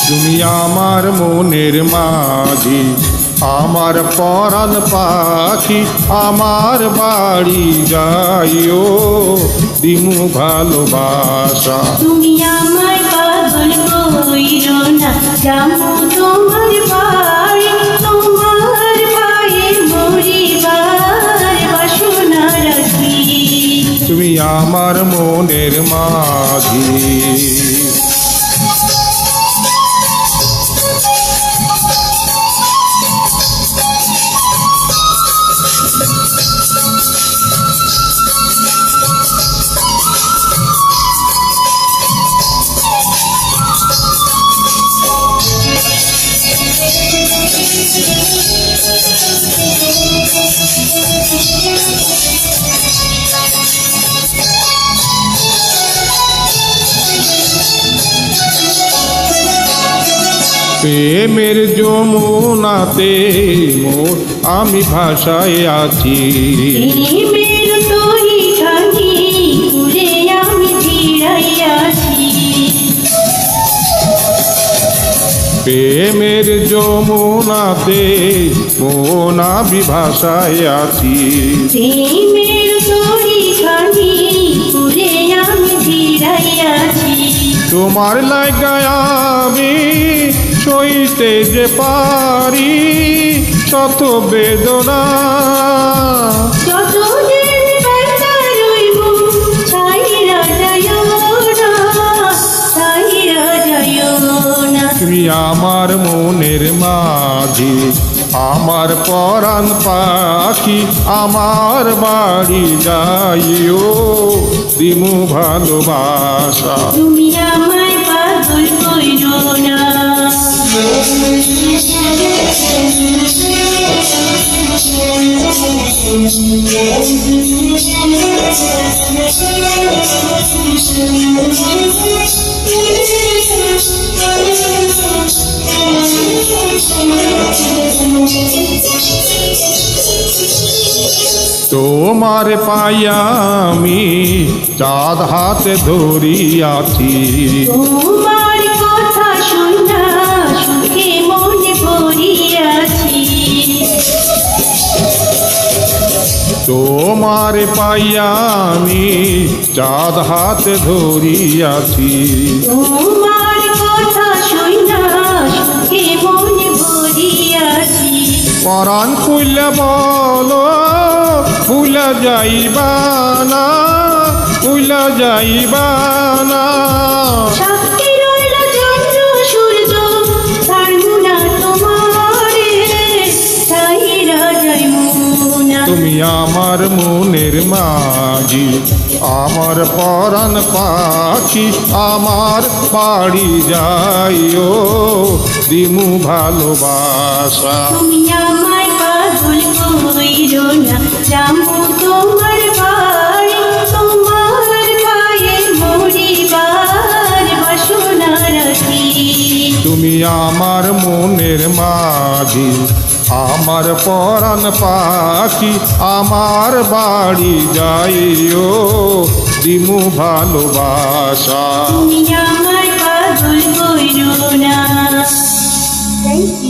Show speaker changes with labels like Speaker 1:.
Speaker 1: তুমি আমার মনের মাঝি, আমার পরাণ পাখি, আমার বাড়ি যাইও দিমু ভালোবাসা।
Speaker 2: তুমি আমায় পাগল কইরো না, যাবো তোমার বাড়ি, তোমার পায়ে মরিবার বাসনা রাখি।
Speaker 1: তুমি আমার মনের মাঝি। প্রেমের যমুনাতে মোর আমি ভাষায় আছি,
Speaker 2: প্রেমের তরিখানি ঘুরে আমি ফিরাইয়াছি।
Speaker 1: প্রেমের যমুনাতে মন আমি ভাষায় আছি।
Speaker 2: প্রেমের তরিখানি ঘুরে আমি ফিরাইয়াছি।
Speaker 1: তোমার লাগায় আমি সইতে যে পারি শত বেদনা,
Speaker 2: যতদিন বেঁচে রইব ছাইরা যাইও না, ছাইরা যাইও না।
Speaker 1: তুমি আমার মনের মাঝি, আমার পরাণ পাখি, আমার বাড়ি যাইও দিমু ভালোবাসা।
Speaker 2: তুমি আমায় পাগল কইরো না।
Speaker 1: তোমার পাইয়া আমি চাঁদ হাতে ধরিয়াছি,
Speaker 2: তোমার কথা শুনা সুখে মনে পড়িয়াছি।
Speaker 1: তোমার পাইয়া আমি চাঁদ হাতে ধরিয়াছি।
Speaker 2: তোমার কথা শুনা সুখে মনে পড়িয়াছি।
Speaker 1: পরাণ খুলে বলো ভুলে যাইবা না, ভুলে যাইবা না।
Speaker 2: সাক্ষী রইল চন্দ্র সূর্য, ছাড়বো না তোমারে, ছাইরা যাইবো না।
Speaker 1: তুমি আমার মনের মাঝি, আমার পরাণ পাখি, আমার বাড়ি যাইও দিমু ভালোবাসা।
Speaker 2: তুমি আমায় পাগল কইরো না, যাবো তোমার বাড়ি, তোমার পায়ে মরিবার বাসনা রাখি।
Speaker 1: তুমি আমার মনের মাঝি, আমার পরাণ পাখি, আমার বাড়ি যাইও দিমু ভালোবাসা।
Speaker 2: তুমি আমায় পাগল কইরো না। Thank you.